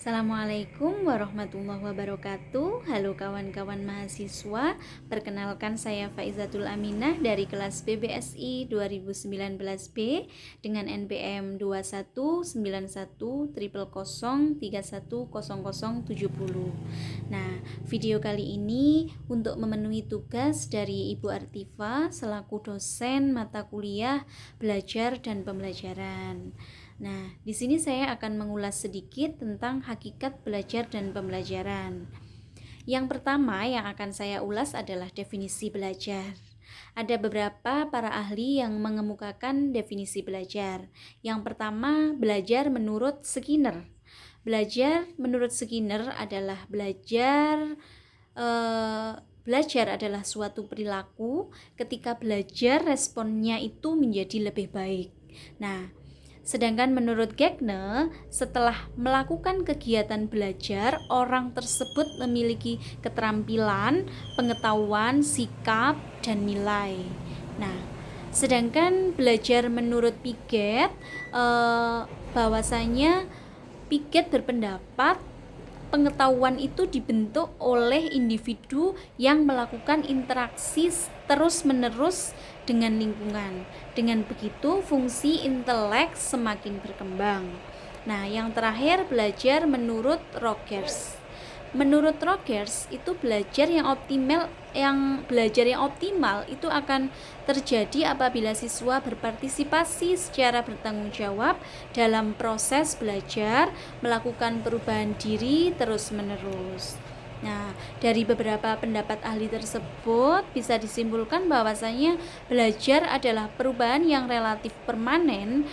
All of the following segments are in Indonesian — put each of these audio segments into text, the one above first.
Assalamualaikum warahmatullahi wabarakatuh. Halo kawan-kawan mahasiswa, perkenalkan saya Faizatul Aminah dari kelas BBSI 2019B dengan NPM 219100031070. Nah, video kali ini untuk memenuhi tugas dari Ibu Artifa selaku dosen mata kuliah belajar dan pembelajaran. Nah, di sini saya akan mengulas sedikit tentang hakikat belajar dan pembelajaran. Yang pertama yang akan saya ulas adalah definisi belajar. Ada beberapa para ahli yang mengemukakan definisi belajar. Yang pertama, belajar menurut Skinner. Belajar menurut Skinner adalah belajar adalah suatu perilaku ketika belajar responnya itu menjadi lebih baik. Nah, sedangkan menurut Gagner, setelah melakukan kegiatan belajar, orang tersebut memiliki keterampilan, pengetahuan, sikap, dan nilai. Nah, sedangkan belajar menurut Piaget, bahwasanya Piaget berpendapat pengetahuan itu dibentuk oleh individu yang melakukan interaksi terus-menerus dengan lingkungan. Dengan begitu, fungsi intelek semakin berkembang. Nah, yang terakhir, belajar menurut Rogers. Menurut Rogers, itu belajar yang optimal itu akan terjadi apabila siswa berpartisipasi secara bertanggung jawab dalam proses belajar, melakukan perubahan diri terus-menerus. Nah, dari beberapa pendapat ahli tersebut bisa disimpulkan bahwasanya belajar adalah perubahan yang relatif permanen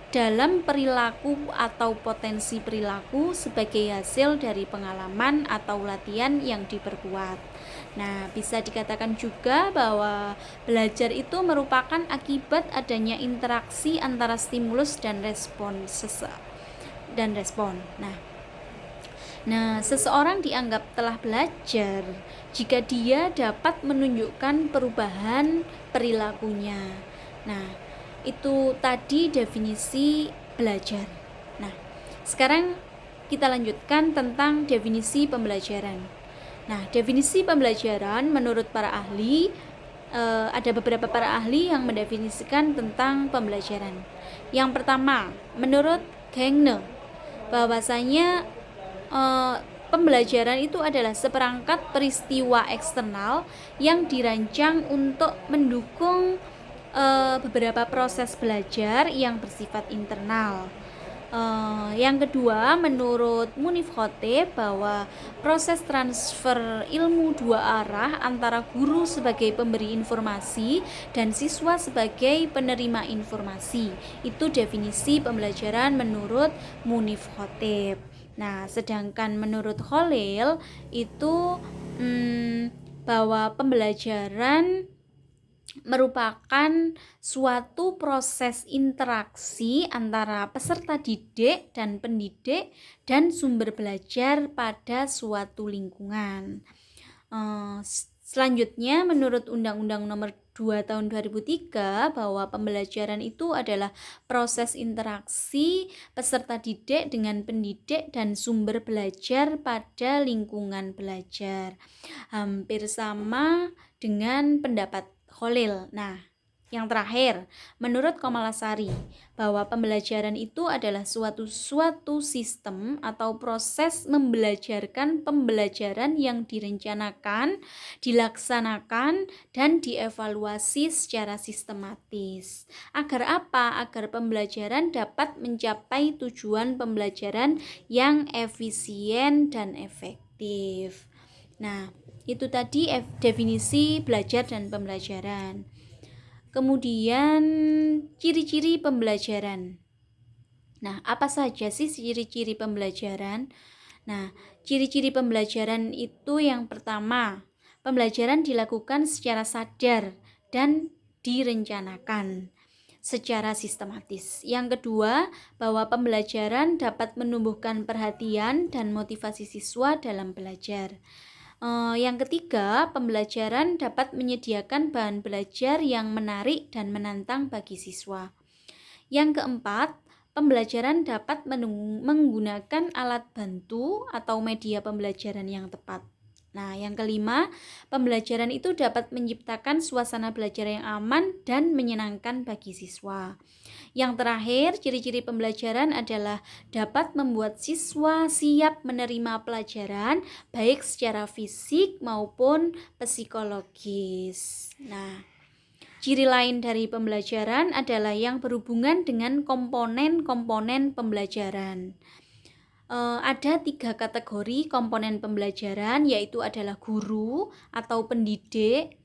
dalam perilaku atau potensi perilaku sebagai hasil dari pengalaman atau latihan yang diperkuat. Nah, bisa dikatakan juga bahwa belajar itu merupakan akibat adanya interaksi antara stimulus dan respon. Nah, seseorang dianggap telah belajar jika dia dapat menunjukkan perubahan perilakunya. Nah, itu tadi definisi belajar. Nah, sekarang kita lanjutkan tentang definisi pembelajaran. Nah, definisi pembelajaran menurut para ahli, ada beberapa para ahli yang mendefinisikan tentang pembelajaran. Yang pertama, menurut Gagner, bahwasanya pembelajaran itu adalah seperangkat peristiwa eksternal yang dirancang untuk mendukung beberapa proses belajar yang bersifat internal. Yang kedua, menurut Munif Khotib, bahwa proses transfer ilmu dua arah antara guru sebagai pemberi informasi dan siswa sebagai penerima informasi. Itu definisi pembelajaran menurut Munif Khotib. Nah, sedangkan menurut Khalil itu bahwa pembelajaran merupakan suatu proses interaksi antara peserta didik dan pendidik dan sumber belajar pada suatu lingkungan. Selanjutnya, menurut Undang-Undang Nomor 2 Tahun 2003, bahwa pembelajaran itu adalah proses interaksi peserta didik dengan pendidik dan sumber belajar pada lingkungan belajar. Hampir sama dengan pendapat Khalil. Nah, yang terakhir, menurut Komalasari, bahwa pembelajaran itu adalah suatu sistem atau proses membelajarkan pembelajaran yang direncanakan, dilaksanakan, dan dievaluasi secara sistematis. Agar apa? Agar pembelajaran dapat mencapai tujuan pembelajaran yang efisien dan efektif. Nah, itu tadi definisi belajar dan pembelajaran. Kemudian ciri-ciri pembelajaran. Nah, apa saja sih ciri-ciri pembelajaran? Nah, ciri-ciri pembelajaran itu yang pertama, pembelajaran dilakukan secara sadar dan direncanakan secara sistematis. Yang kedua, bahwa pembelajaran dapat menumbuhkan perhatian dan motivasi siswa dalam belajar. Yang ketiga, pembelajaran dapat menyediakan bahan belajar yang menarik dan menantang bagi siswa. Yang keempat, pembelajaran dapat menggunakan alat bantu atau media pembelajaran yang tepat. Nah, yang kelima, pembelajaran itu dapat menciptakan suasana belajar yang aman dan menyenangkan bagi siswa. Yang terakhir, ciri-ciri pembelajaran adalah dapat membuat siswa siap menerima pelajaran baik secara fisik maupun psikologis. Nah, ciri lain dari pembelajaran adalah yang berhubungan dengan komponen-komponen pembelajaran. Ada 3 kategori komponen pembelajaran, yaitu adalah guru atau pendidik,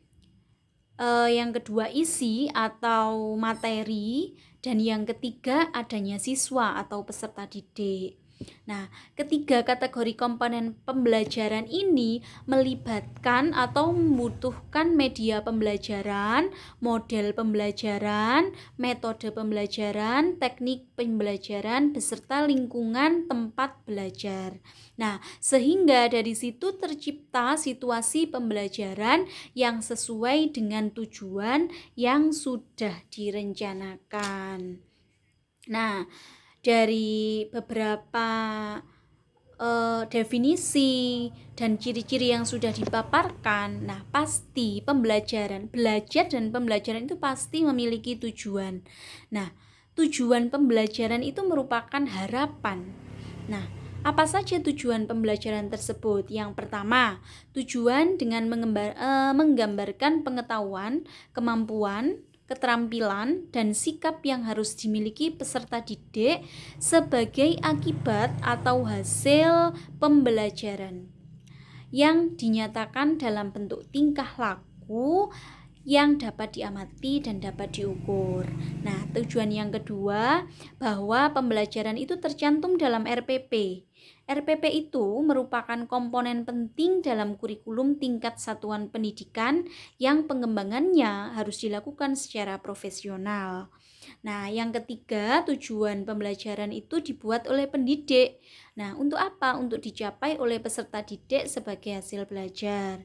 yang kedua isi atau materi, dan yang ketiga adanya siswa atau peserta didik. Nah, ketiga kategori komponen pembelajaran ini melibatkan atau membutuhkan media pembelajaran, model pembelajaran, metode pembelajaran, teknik pembelajaran, beserta lingkungan tempat belajar. Nah, sehingga dari situ tercipta situasi pembelajaran yang sesuai dengan tujuan yang sudah direncanakan. Nah, dari beberapa definisi dan ciri-ciri yang sudah dipaparkan, nah pasti belajar dan pembelajaran itu pasti memiliki tujuan. Nah, tujuan pembelajaran itu merupakan harapan. Nah, apa saja tujuan pembelajaran tersebut? Yang pertama, tujuan dengan menggambarkan pengetahuan, kemampuan, keterampilan, dan sikap yang harus dimiliki peserta didik sebagai akibat atau hasil pembelajaran yang dinyatakan dalam bentuk tingkah laku yang dapat diamati dan dapat diukur. Nah, tujuan yang kedua, bahwa pembelajaran itu tercantum dalam RPP. RPP itu merupakan komponen penting dalam kurikulum tingkat satuan pendidikan yang pengembangannya harus dilakukan secara profesional. Nah, yang ketiga, tujuan pembelajaran itu dibuat oleh pendidik. Nah, untuk apa? Untuk dicapai oleh peserta didik sebagai hasil belajar.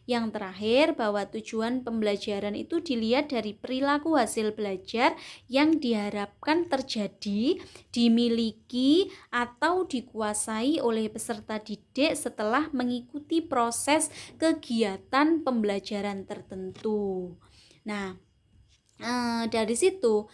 Yang terakhir, bahwa tujuan pembelajaran itu dilihat dari perilaku hasil belajar yang diharapkan terjadi, dimiliki, atau dikuasai oleh peserta didik setelah mengikuti proses kegiatan pembelajaran tertentu. Nah, dari situ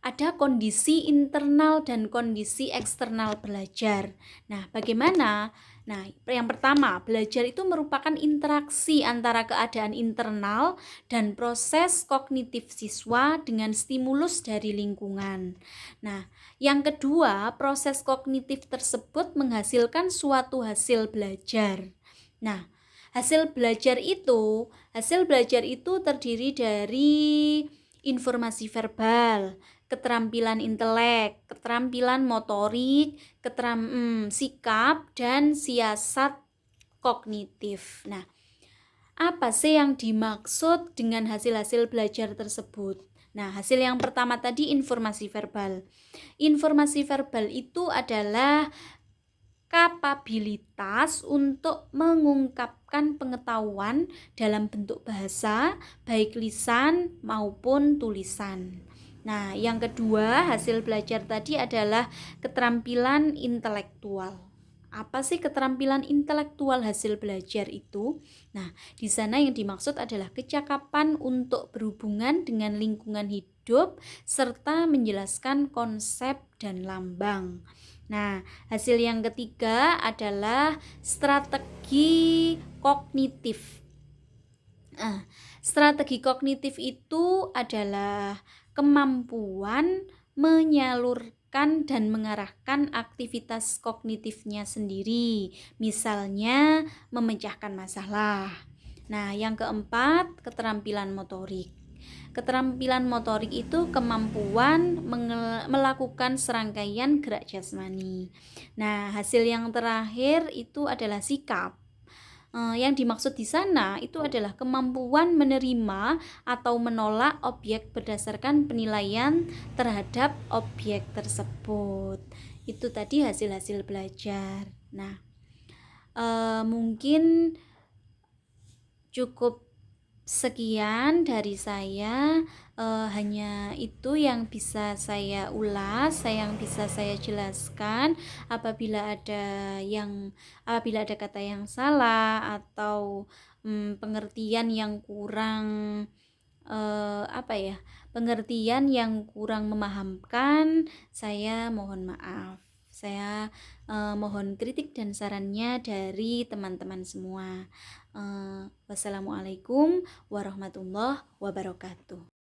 ada kondisi internal dan kondisi eksternal belajar. Nah, bagaimana? Nah, yang pertama, belajar itu merupakan interaksi antara keadaan internal dan proses kognitif siswa dengan stimulus dari lingkungan. Nah, yang kedua, proses kognitif tersebut menghasilkan suatu hasil belajar. Nah, hasil belajar itu terdiri dari informasi verbal, keterampilan intelek, keterampilan motorik, sikap, dan siasat kognitif. Nah, apa sih yang dimaksud dengan hasil-hasil belajar tersebut? Nah, hasil yang pertama tadi informasi verbal. Informasi verbal itu adalah kapabilitas untuk mengungkapkan pengetahuan dalam bentuk bahasa, baik lisan maupun tulisan. Nah, yang kedua, hasil belajar tadi adalah keterampilan intelektual. Apa sih keterampilan intelektual hasil belajar itu? Nah, di sana yang dimaksud adalah kecakapan untuk berhubungan dengan lingkungan hidup serta menjelaskan konsep dan lambang. Nah, hasil yang ketiga adalah strategi kognitif. Strategi kognitif itu adalah kemampuan menyalurkan dan mengarahkan aktivitas kognitifnya sendiri, misalnya memecahkan masalah. Nah, yang keempat, keterampilan motorik. Keterampilan motorik itu kemampuan melakukan serangkaian gerak jasmani. Nah, hasil yang terakhir itu adalah sikap. Yang dimaksud di sana itu adalah kemampuan menerima atau menolak objek berdasarkan penilaian terhadap objek tersebut. Itu tadi hasil-hasil belajar. Nah, mungkin cukup Sekian dari saya, hanya itu yang bisa saya ulas, yang bisa saya jelaskan. Apabila ada apabila ada kata yang salah atau, pengertian yang kurang, apa ya, pengertian yang kurang memahamkan, saya mohon maaf. Saya, mohon kritik dan sarannya dari teman-teman semua. Wassalamualaikum warahmatullahi wabarakatuh.